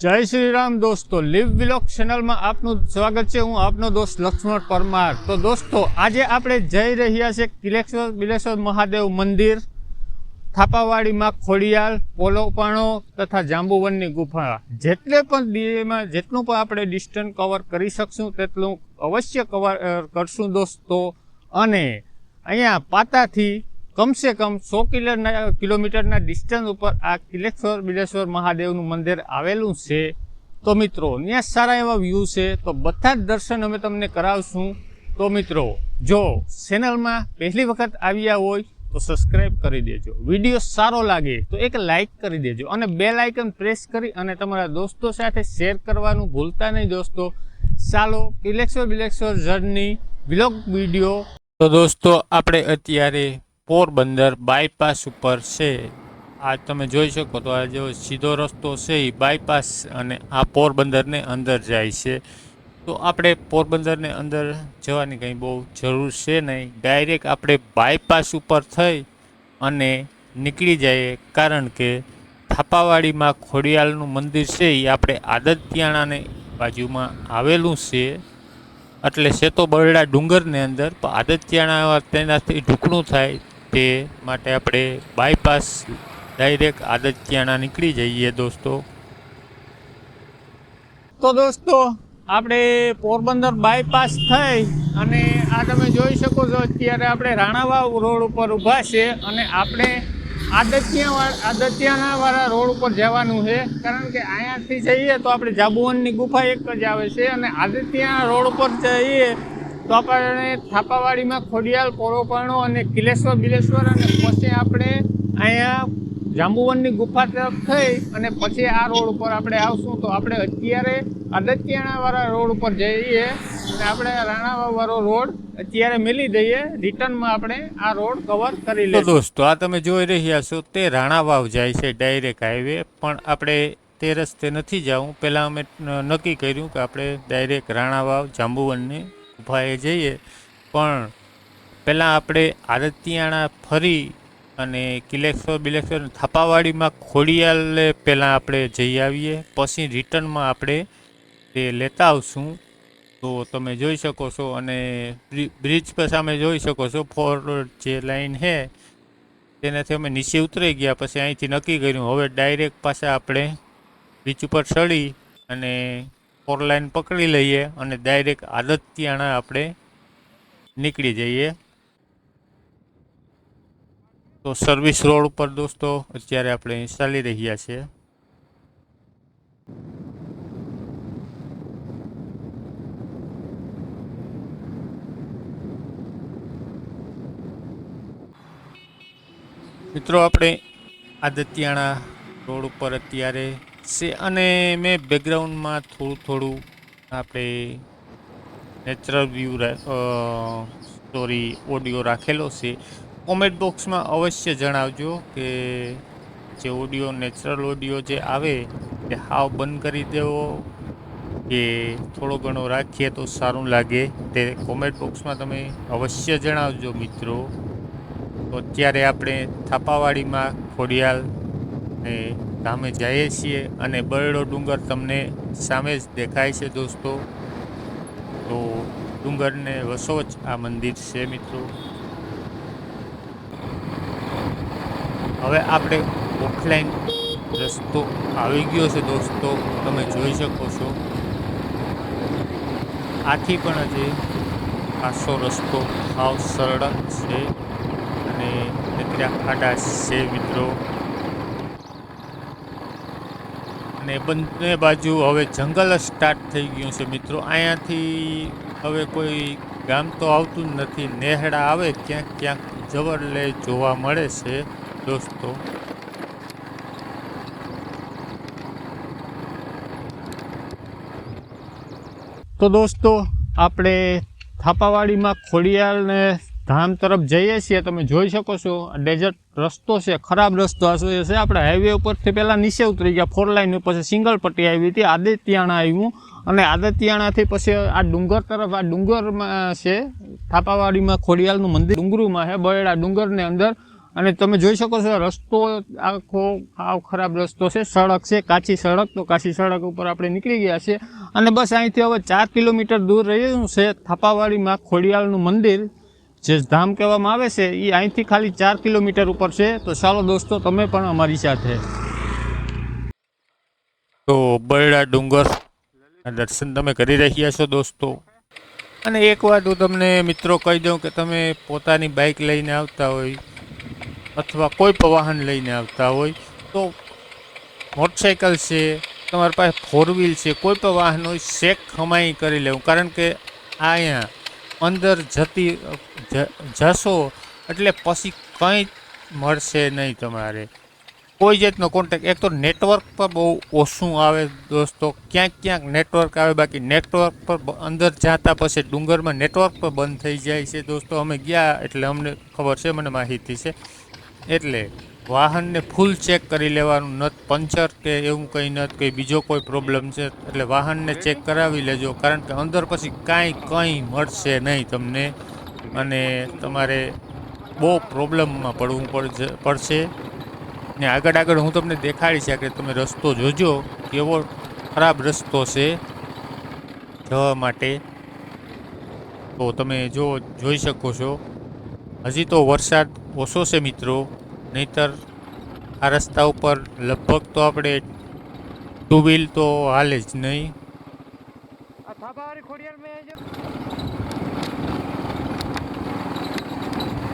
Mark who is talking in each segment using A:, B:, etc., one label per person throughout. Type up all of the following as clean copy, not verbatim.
A: જય શ્રી રામ દોસ્તો, leave vlog ચેનલમાં આપનું સ્વાગત છે। હું આપનો દોસ્ત લક્ષ્મણ પરમાર। તો દોસ્તો, આજે આપણે જઈ રહ્યા છે કિલેશ્વર બિલેશ્વર મહાદેવ મંદિર, થાપાવાડીમાં ખોડિયાલ, પોલોપાણો તથા જાંબુવનની ગુફા। જેટલું પણ આપણે ડિસ્ટન્સ કવર કરી શકશું તેટલું અવશ્ય કવર કરશું દોસ્તો। અને અહીંયા પાતાથી કમસે કમ 100 કિલોમીટરના ડિસ્ટન્સ ઉપર આ કિલેશ્વર બિલેશ્વર મહાદેવનું મંદિર આવેલું છે। તો મિત્રો, ત્યાં સારા એવા વ્યૂ છે, તો બધા જ દર્શન અમે તમને કરાવશું। તો મિત્રો, જો ચેનલમાં પહેલી વખત આવ્યા હોય તો સબસ્ક્રાઈબ કરી દેજો, વિડીયો સારો લાગે તો એક લાઈક કરી દેજો અને બેલ આઇકન પ્રેસ કરી અને તમારા દોસ્તો સાથે શેર કરવાનું ભૂલતા નહીં દોસ્તો। ચાલો Kileshwar Bileshwar journey vlog video. તો દોસ્તો, આપણે અત્યારે પોરબંદર બાયપાસ ઉપર છે। આ તમે જોઈ શકો તો આ જો સીધો રસ્તો છે એ બાયપાસ અને આ પોરબંદરને અંદર જાય છે। તો આપણે પોરબંદરને અંદર જવાની કંઈ બહુ જરૂર છે નહીં, ડાયરેક્ટ આપણે બાયપાસ ઉપર થઈ અને નીકળી જઈએ, કારણ કે થાપાવાડીમાં ખોડિયાલનું મંદિર છે એ આપણે આદતિયાણાની બાજુમાં આવેલું છે। એટલે છે તો બરડા ડુંગરને અંદર, પણ આદતિયાણા તેનાથી ઢૂકણું થાય તે માટે આપણે બાયપાસ ડાયરેક્ટ આદતિયાણા નીકળી જઈએ દોસ્તો। તો દોસ્તો, આપણે પોરબંદર બાયપાસ થઈ અને આ તમે જોઈ શકો છો અત્યારે આપણે રાણાવાવ રોડ ઉપર ઊભા છે અને આપણે આદતિયાણાવાળા રોડ ઉપર જવાનું છે, કારણ કે અહીંયાથી જઈએ તો આપણે જાંબુવનની ગુફા એક જ આવે છે અને આદતિયાણા રોડ ઉપર જઈએ તો આપણે થાપાવાડીમાં ખોડિયાલ, પોલોપાણો અને કિલેશ્વર બિલેશ્વર અને પછી આપણે અહીંયા જાંબુવનની ગુફા તરફ થઈ અને પછી આ રોડ ઉપર આપણે આવશું। તો આપણે અત્યારે આદતિયાણાવાળા રોડ ઉપર જઈએ અને આપણે રાણાવાવવાળો રોડ અત્યારે મેલી દઈએ, રિટર્નમાં આપણે આ રોડ કવર કરી લઈએ। દોસ્તો, આ તમે જોઈ રહ્યા છો તે રાણાવાવ જાય છે ડાયરેક્ટ હાઈવે, પણ આપણે તે રસ્તે નથી જવું। પહેલાં અમે નક્કી કર્યું કે આપણે ડાયરેક્ટ રાણાવાવ જાંબુવનની ગુફાએ જઈએ, પણ પહેલાં આપણે આદતિયાણા ફરી અને કિલેશ્વર બિલેશ્વર થાપાવાડીમાં ખોડિયાલે પહેલાં આપણે જઈ આવીએ, પછી રિટર્નમાં આપણે તે લેતા આવશું। તો તમે જોઈ શકો છો અને બ્રિજ પર સામે જોઈ શકો છો 4 જે લાઈન છે તેનાથી અમે નીચે ઉતરી ગયા, પછી અહીંથી નક્કી કર્યું હવે ડાયરેક્ટ પાછા આપણે બ્રિજ ઉપર ચડી અને 4 લાઈન પકડી લઈએ અને ડાયરેક્ટ આદતિયાણા આપણે નીકળી જઈએ। તો સર્વિસ રોડ ઉપર દોસ્તો અત્યારે આપણે ચાલી રહ્યા છીએ। મિત્રો, આપણે આદતિયાણા રોડ ઉપર અત્યારે છે અને મેં બેકગ્રાઉન્ડમાં થોડું આપણે નેચરલ વ્યૂ ઓડિયો રાખેલો છે। કોમેન્ટ બોક્સમાં અવશ્ય જણાવજો કે જે ઓડિયો નેચરલ ઓડિયો જે આવે તે હાવ બંધ કરી દેવો કે થોડો ઘણો રાખીએ તો સારું લાગે, તે કોમેન્ટ બોક્સમાં તમે અવશ્ય જણાવજો મિત્રો। તો અત્યારે આપણે થાપાવાડીમાં ખોડિયાલ ને ધામે જઈએ છીએ અને બરડો ડુંગર તમને સામે જ દેખાય છે દોસ્તો। તો ડુંગરને વસોચ આ મંદિર છે મિત્રો। હવે આપણે ઓફલાઈન રસ્તો આવી ગયો છે દોસ્તો, તમે જોઈ શકો છો। આથી પણ હજી આસો રસ્તો સાવ સરળ છે અને ત્યાં ખાડા છે મિત્રો, અને બંને બાજુ હવે જંગલ સ્ટાર્ટ થઈ ગયું છે મિત્રો। અહીંયાથી હવે કોઈ ગામ તો આવતું જ નથી, નેહડા આવે ક્યાંક જવરલે જોવા મળે છે દોસ્તો। તો દોસ્તો, આપણે થાપાવાડીમાં ખોડિયાલને ધામ તરફ જઈએ છીએ, તમે જોઈ શકો છો ડેઝર્ટ રસ્તો છે, ખરાબ રસ્તો છે। આપણે હાઈવે ઉપરથી પહેલાં નીચે ઉતરી ગયા 4 લાઈન, પછી સિંગલ પટ્ટી આવી હતી, આદતિયાણા આવ્યું અને આદતિયાણાથી પછી આ ડુંગર તરફ, આ ડુંગરમાં છે થાપાવાડીમાં ખોડિયાલનું મંદિર, ડુંગરુમાં છે બરડા ડુંગરની અંદર અને તમે જોઈ શકો છો રસ્તો આખો આવ ખરાબ રસ્તો છે, સડક છે કાચી સડક, તો કાચી સડક ઉપર આપણે નીકળી ગયા છે અને બસ અહીંથી હવે 4 કિલોમીટર દૂર રહ્યું છે થાપાવાડીમાં ખોડિયાલનું મંદિર, જે ધામ કહેવામાં આવે છે, એ અહીંથી ખાલી 4 કિલોમીટર ઉપર છે। તો ચાલો દોસ્તો તમે પણ અમારી સાથે। તો બરડા ડુંગર દર્શન તમે કરી રહ્યા છો દોસ્તો। અને એક વાત હું તમને મિત્રો કહી દઉં કે તમે પોતાની બાઇક લઈને આવતા હોય અથવા કોઈ પણ વાહન લઈને આવતા હોય તો મોટરસાઇકલ છે, તમારી પાસે 4 વ્હીલ છે, કોઈ પણ વાહન હોય, ચેક હમાઈ કરી લેવું, કારણ કે અહીંયા અંદર જશો એટલે પછી કંઈ મળશે નહીં તમારે, કોઈ જાતનો કોન્ટેક્ટ। એક તો નેટવર્ક પર બહુ ઓછું આવે દોસ્તો, ક્યાંક નેટવર્ક આવે, બાકી નેટવર્ક પર અંદર જતા પછી ડુંગરમાં નેટવર્ક પર બંધ થઈ જાય છે દોસ્તો। અમે ગયા એટલે અમને ખબર છે, મને માહિતી છે, એટલે વાહનને ફૂલ ચેક કરી લેવાનું, નત પંચર કે એવું કંઈ નથી, કંઈ બીજો કોઈ પ્રોબ્લેમ છે એટલે વાહનને ચેક કરાવી લેજો, કારણ કે અંદર પછી કંઈ મળશે નહીં તમને અને તમારે બહુ પ્રોબ્લેમમાં પડવું પડશે। ને આગળ હું તમને દેખાડીશ કે તમે રસ્તો જોજો કેવો ખરાબ રસ્તો છે જવા માટે। તો તમે જોઈ શકો છો હજી તો વરસાદ ઓછો છે મિત્રો, નહીતર આ રસ્તા ઉપર લગભગ તો આપણે 2 વ્હીલ તો હાલે જ નહીં।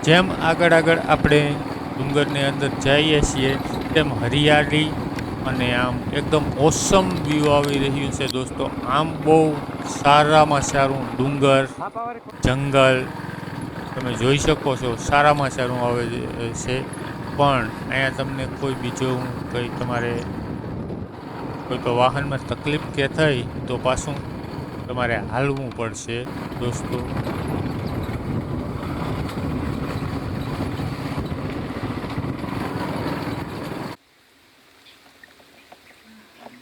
A: જેમ આગળ આપણે ડુંગરની અંદર જઈએ છીએ તેમ હરિયાળી અને આમ એકદમ ઓસમ વ્યૂ આવી રહ્યું છે દોસ્તો। આમ બહુ સારામાં સારું ડુંગર જંગલ તમે જોઈ શકો છો, સારામાં સારું આવે છે, પણ અહીંયા તમને કોઈ બીજું કંઈ તમારે કોઈ પણ વાહનમાં તકલીફ કે થઈ તો પાછું તમારે હાલવું પડશે દોસ્તો।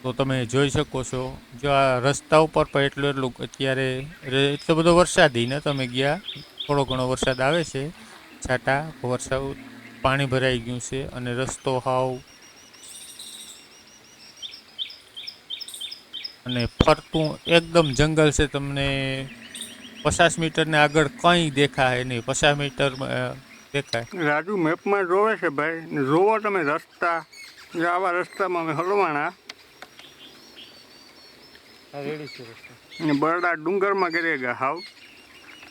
A: તો તમે જોઈ શકો છો જો આ રસ્તા ઉપર પણ એટલું અત્યારે એટલો બધો વરસાદી ને તમે ગયા, થોડો ઘણો વરસાદ આવે છે, છાંટા વરસાદ પાણી ભરાઈ ગયું છે અને રસ્તો હાવ અને ફરતું એકદમ જંગલ છે, તમને 50 મીટરને આગળ કંઈ દેખાય નહીં, 50 મીટર દેખાય।
B: રાજુ મેપમાં જોવે છે ભાઈ, જોવો તમે રસ્તા, આવા રસ્તામાં અમે હલવાણા બરડા ડુંગરમાં ગરેગા હાવ।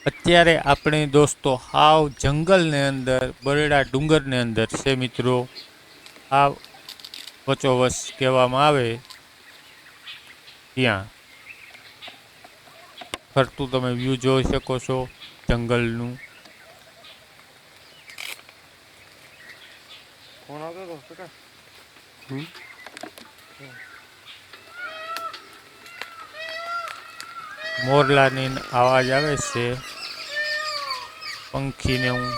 A: અત્યારે આપણે દોસ્તો હાવ જંગલને અંદર બરડા ડુંગરની અંદર છે મિત્રો, આ વચોવચ કહેવામાં આવે ત્યાં ફરતું તમે વ્યૂ જોઈ શકો છો જંગલનું। મોરલાની અવાજ આવે છે, પંખીને હું।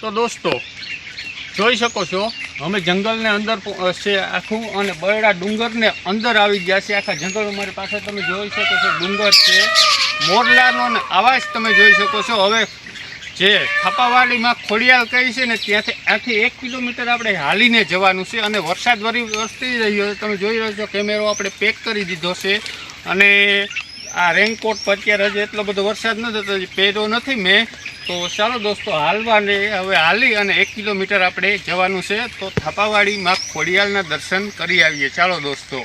A: તો દોસ્તો જોઈ શકો છો અમે જંગલને અંદર છે આખું, અને બરડા ડુંગરને અંદર આવી ગયા છે આખા જંગલ। અમારી પાસે તમે જોઈ શકો છો ડુંગર છે, મોરલાનો અવાજ તમે જોઈ શકો છો। હવે જે થાપાવાડીમાં ખોડિયાલ કહી છે ને ત્યાંથી 1 કિલોમીટર આપણે હાલીને જવાનું છે, અને વરસાદ વરસી રહ્યો છે, તમે જોઈ રહ્યો છો, કેમેરો આપણે પેક કરી દીધો છે, અને આ રેનકોટ પર અત્યારે હજી એટલો બધો વરસાદ નથી તો પહેર્યો નથી મેં। તો ચાલો દોસ્તો હાલવાને હવે હાલી અને 1 કિલોમીટર આપણે જવાનું છે, તો થાપાવાડીમાં ખોડિયાલના દર્શન કરી આવીએ। ચાલો દોસ્તો।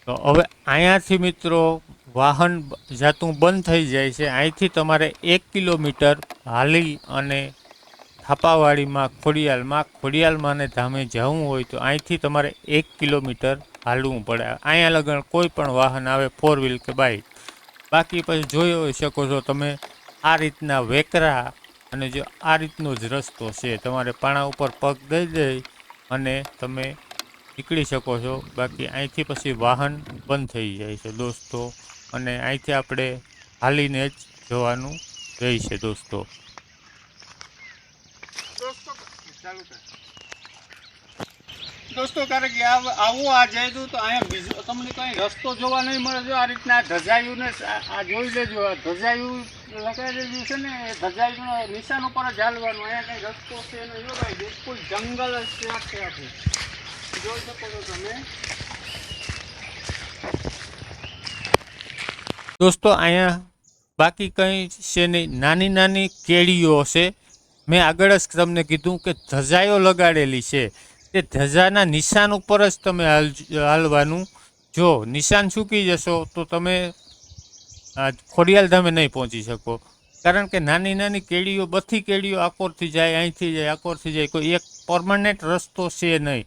A: તો હવે અહીંયાથી મિત્રો વાહન જાતું બંધ થઈ જાય છે, અહીંથી તમારે 1 કિલોમીટર હાલી અને થાપાવાડીમાં ખોડિયાલમાંને ધામે જવું હોય તો અહીંથી તમારે 1 કિલોમીટર હાલવું પડે। અહીંયા લગન કોઈ પણ વાહન આવે 4 વ્હીલ કે બાઇક, બાકી પછી જોઈ શકો છો તમે આ રીતના વેકરા, અને જો આ રીતનો જ રસ્તો છે, તમારે પાણા ઉપર પગ દઈ અને તમે નીકળી શકો છો, બાકી અહીંથી પછી વાહન બંધ થઈ જાય છે દોસ્તો, અને અહીંથી આપણે હાલીને જ જવાનું રહેશે દોસ્તો। દોસ્તો કારણ કે આવું આ જઈશું તો અહીંયા બીજો તમને કઈ રસ્તો જોવા નહીં મળે. જો આ રીતના ધજાયું ને આ જોઈ લેજો, આ ધજાયું લગાડેલું છે ને એ ધજાયું નિશાન ઉપર જ હાલવાનું. અહીંયા કઈ રસ્તો છે નહીં. જો ભાઈ બિલકુલ જંગલ જ છે આખે આખું, જોઈ શકો છો તમે. દોસ્તો અહીંયા બાકી કંઈ છે નહીં, નાની નાની કેળીઓ છે. મેં આગળ જ તમને કીધું કે ધજાયો લગાડેલી છે, તે ધજાના નિશાન ઉપર જ તમે હાલવાનું. જો નિશાન ચૂકી જશો તો તમે ખોડિયાલ ધામે નહીં પહોંચી શકો, કારણ કે નાની નાની કેળીઓ, બધી કેળીઓ આકોરથી જાય, અહીંથી જાય, આકોરથી જાય, કોઈ એક પરમનન્ટ રસ્તો છે નહીં.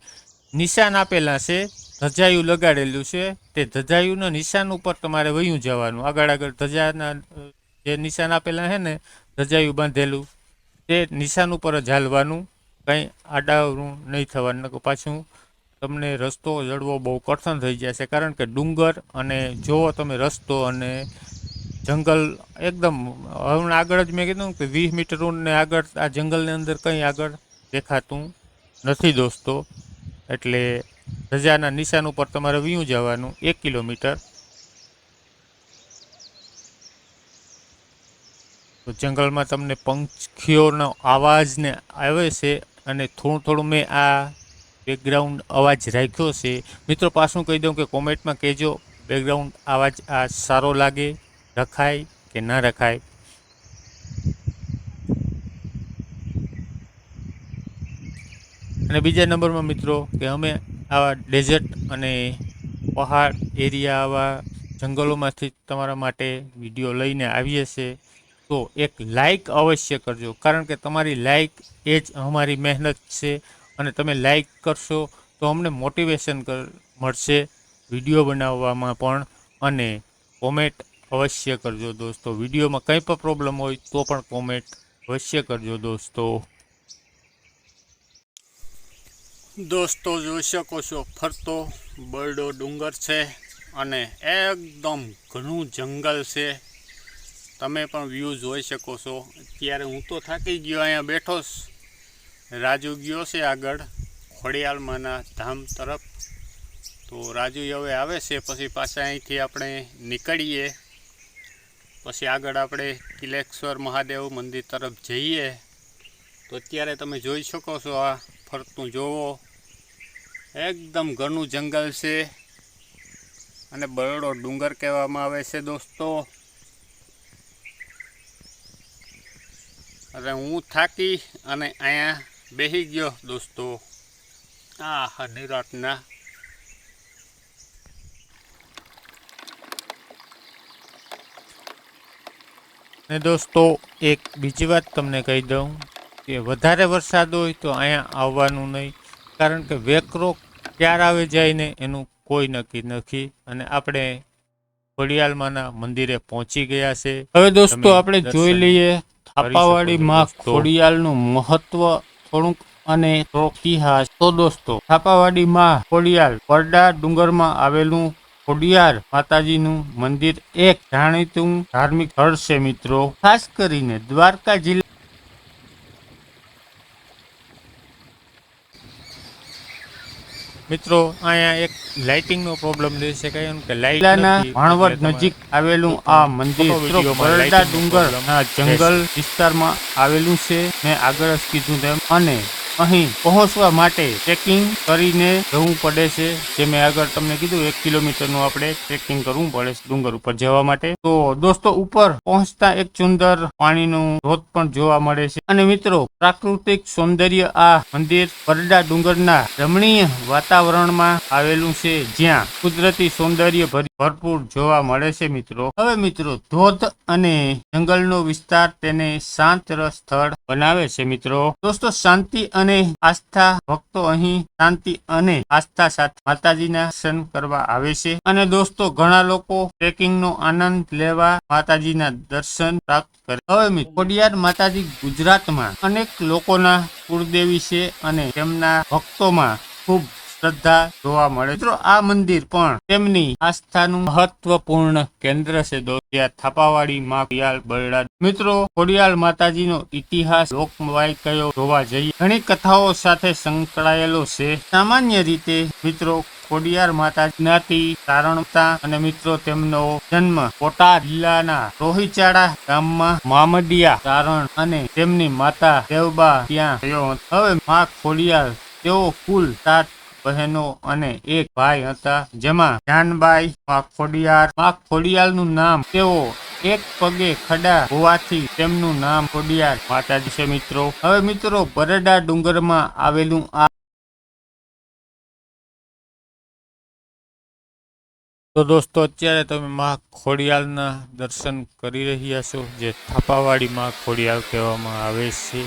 A: નિશાન આપેલા છે, ધજાયું લગાડેલું છે, તે ધજાયુંના નિશાન ઉપર તમારે વયું જવાનું. આગળ આગળ ધજાના જે નિશાન આપેલા છે ને, ધજાયું બાંધેલું, તે નિશાન ઉપર જ હાલવાનું. કંઈ આડાવરું નહીં થવાનું, પાછું તમને રસ્તો જડવો બહુ કઠણ થઈ જશે, કારણ કે ડુંગર અને જોવો તમે રસ્તો અને જંગલ એકદમ. હમણાં આગળ જ મેં કીધું કે 20 મીટર ને આગળ આ જંગલની અંદર કંઈ આગળ દેખાતું નથી દોસ્તો. એટલે ધજાના નિશાન ઉપર તમારે વયું જવાનું 1 કિલોમીટર. તો જંગલમાં તમને પંખીઓનો અવાજ ને આવે છે, અને થોડું થોડું મેં આ બેકગ્રાઉન્ડ અવાજ રાખ્યો છે. મિત્રો પાછું કહી દઉં કે કોમેન્ટમાં કહેજો બેકગ્રાઉન્ડ અવાજ આ સારો લાગે, રખાય કે ના રખાય. અને બીજા નંબરમાં મિત્રો કે અમે આવા ડેઝર્ટ અને પહાડ એરિયા, આવા જંગલોમાંથી તમારા માટે વિડીયો લઈને આવીએ છીએ. તો એક લાઈક અવશ્ય કરજો, કારણ કે તમારી લાઈક એ જ અમારી મહેનત છે. અને તમે લાઈક કરશો તો અમને મોટિવેશન મળશે વિડીયો બનાવવામાં પણ. અને કોમેન્ટ અવશ્ય કરજો દોસ્તો. વિડીયોમાં કંઈ પણ પ્રોબ્લેમ હોય તો પણ કોમેન્ટ અવશ્ય કરજો દોસ્તો. દોસ્તો જોઈ શકો છો ફરતો બરડો ડુંગર છે, અને એકદમ ઘણું જંગલ છે. તમે પણ વ્યૂ જોઈ શકો છો. અત્યારે હું તો થાકી ગયો, અહીંયા બેઠો. રાજુ ગયો છે આગળ ખોડિયાલમાંના ધામ તરફ. તો રાજુ હવે આવે છે, પછી પાછા અહીંથી આપણે નીકળીએ, પછી આગળ આપણે કિલેશ્વર મહાદેવ મંદિર તરફ જઈએ. તો અત્યારે તમે જોઈ શકો છો આ ફરતું જોવો, એકદમ ઘણું જંગલ છે અને બરડો ડુંગર કહેવામાં આવે છે દોસ્તો. અરે હું થાકી અને અહીંયા બેસી ગયો દોસ્તો આ નિરાંતના. ને દોસ્તો એક બીજી વાત તમને કહી દઉં કે વધારે વરસાદ હોય તો અહીંયા આવવાનું નહીં, કારણ કે વેકરો ક્યારે આવે જાય ને એનું કોઈ નક્કી નથી. અને આપણે ખોડિયાલમાંના મંદિરે પહોંચી ગયા છે. હવે દોસ્તો આપણે જોઈ લઈએ થાપાવાડી માં ખોડિયાલનું મહત્વ થોડુંક અને થોડોક ઇતિહાસ. તો દોસ્તો થાપાવાડી માં ખોડિયાલ પરડા ડુંગરમાં આવેલું ખોડિયાર માતાજીનું મંદિર એક જાણીતું ધાર્મિક સ્થળ છે મિત્રો. ખાસ કરીને દ્વારકા જિલ્લા મિત્રો અહીંયા એક લાઇટિંગનો પ્રોબ્લેમ રહે છે, કારણ કે લાઇટના ભાણવડ નજીક આવેલું આ મંદિર બરડા ડુંગરના જંગલ વિસ્તારમાં આવેલું છે. મેં આગળ જ કીધું તેમ, અને અહીં પહોંચવા માટે ટ્રેકિંગ કરીને જવું પડે છે. જે મેં આગળ તમને કીધું 1 કિલોમીટરનું આપણે ટ્રેકિંગ કરવું પડે છે ડુંગર ઉપર જવા માટે. તો દોસ્તો ઉપર પહોંચતા એક સુંદર પાણીનું ધોધ પણ જોવા મળે છે. અને મિત્રો પ્રાકૃતિક સૌંદર્ય આ મંદિર બરડા ડુંગરના રમણીય વાતાવરણમાં આવેલું છે, જ્યાં કુદરતી સૌંદર્ય ભરપૂર જોવા મળે છે મિત્રો. હવે મિત્રો ધોધ અને જંગલનો વિસ્તાર તેને શાંત સ્થળ બનાવે છે મિત્રો. દોસ્તો શાંતિ અને આસ્થા, ભક્તો અહીં શાંતિ અને આસ્થા સાથે માતાજીના દર્શન કરવા આવે છે. અને દોસ્તો ઘણા લોકો ટ્રેકિંગનો આનંદ લેવા માતાજીના દર્શન પ્રાપ્ત કરે. હવે ખોડિયાર માતાજી ગુજરાતમાં અનેક લોકોના કુળદેવી છે અને તેમના ભક્તોમાં ખૂબ શ્રદ્ધા જોવા મળે. મિત્રો આ મંદિર પણ તેમની આસ્થાનું મહત્વપૂર્ણ કેન્દ્ર છે. જ્યાં થાપાવાડી માં ખોડિયાલ બરડા. મિત્રો ખોડિયાલ માતાજીનો ઇતિહાસ લોકવાયકાઓ જોવા જઈએ ઘણી કથાઓ સાથે સંકળાયેલો છે. સામાન્ય રીતે મિત્રો ખોડિયાર માતા જ્ઞાતિ તારણતા અને મિત્રો તેમનો જન્મ બોટાદ જિલ્લાના રોહિચાડા ગામમાં મામડિયા તારણ અને તેમની માતા દેવબા ત્યાં થયો હતો. હવે માં ખોડિયાર તેઓ કુલ 7 બહેનો અને એક ભાઈ હતા, જેમાં જાનબાઈ માં ખોડિયારનું નામ તેઓ એક પગે ખડા હોવાથી તેમનું નામ ખોડિયાર માતાજી છે. મિત્રો હવે મિત્રો બરડા ડુંગરમાં આવેલું આ તો દોસ્તો અત્યારે તમે માં ખોડિયાલના દર્શન કરી રહ્યા છો, જે થાપાવાડી માં ખોડિયાલ કહેવામાં આવે છે.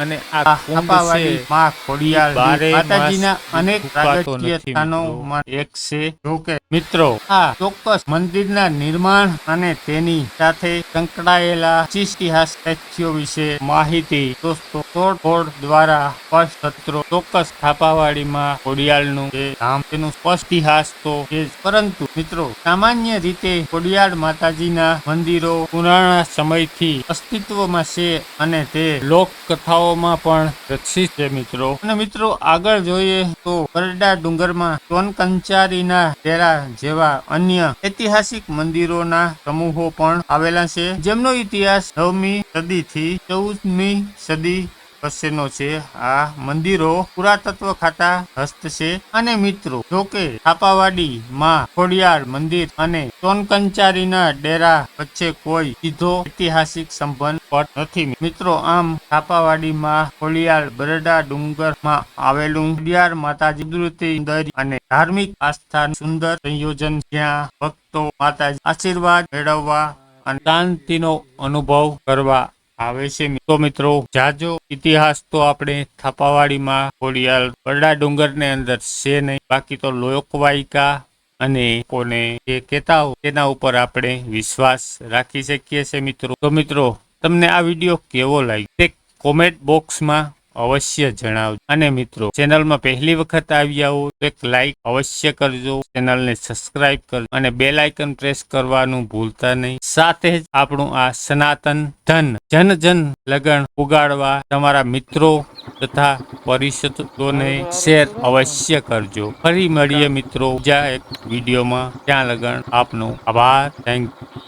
A: અને આ થાપાવાડી માં ખોડિયાલ માતાજીના અનેક પ્રાગટ્ય સ્થાનોમાં એક છે. જોકે મિત્રો આ ચોક્કસ મંદિરના નિર્માણ અને તેની સાથે સંકળાયેલા ઇતિહાસ તથ્યો વિશે માહિતી દોસ્તો તોડફોડ દ્વારા સ્પષ્ટ. ચોક્કસ થાપાવાડીમાં ખોડિયાલનું જે ધામ તેનું સ્પષ્ટ ઇતિહાસ તો છે, પરંતુ મિત્રો સામાન્ય રીતે ખોડિયાલ માતાજીના મંદિરો પુરાણા સમયથી અસ્તિત્વમાં છે અને તે લોક કથાઓમાં પણ રક્ષિત છે. મિત્રો અને મિત્રો આગળ જોઈએ તો બરડા ડુંગરમાં સોનકંચારીના ડેરા જેવા અન્ય ઐતિહાસિક મંદિરોના સમૂહો પણ આવેલા છે, જેમનો ઇતિહાસ 9મી સદીથી 14મી સદી વચ્ચેનો છે. આ મંદિરો પુરાતત્વ ખાતા હસ્ત છે. અને મિત્રો જોકે થાપાવાડી માં ખોડિયાર મંદિર અને સોનકંચારીના ડેરા વચ્ચે કોઈ સીધો ઐતિહાસિક સંબંધ પણ નથી. મિત્રો આમ થાપાવાડી માં ખોડિયાર બરડા ડુંગરમાં આવેલું ખોડિયાર માતાજી કુદરતી સૌંદર્ય અને ધાર્મિક આસ્થાનું સુંદર સંયોજન, જ્યાં ભક્તો માતાજી આશીર્વાદ મેળવવા અને શાંતિનો અનુભવ કરવા આવે છે. તો મિત્રો જાજો ઇતિહાસ તો આપણે થાપાવાડીમાં ખોડિયાલ બરડા ડુંગરને અંદર છે નહીં, બાકી તો લોકવાયકા અને કોને જે કહેતા હોય તેના ઉપર આપણે વિશ્વાસ રાખી શકીએ છીએ. મિત્રો તો મિત્રો તમને આ વિડીયો કેવો લાગ્યો તે કોમેન્ટ બોક્સમાં અવશ્ય જણાવજો. અને મિત્રો ચેનલમાં પહેલી વખત આવ્યા હો તો એક લાઈક અવશ્ય કરજો, ચેનલને સબસ્ક્રાઇબ કરજો અને બેલ આઇકન પ્રેસ કરવાનું ભૂલતા નહીં. સાથે જ આપણું આ સનાતન ધન જન જન લગન ઉગાડવા તમારા મિત્રો તથા પરિષદોને શેર અવશ્ય કરજો. ફરી મળીએ મિત્રો બીજા એક વિડીયોમાં. ત્યાં લગન આપનો આભાર. Thank you.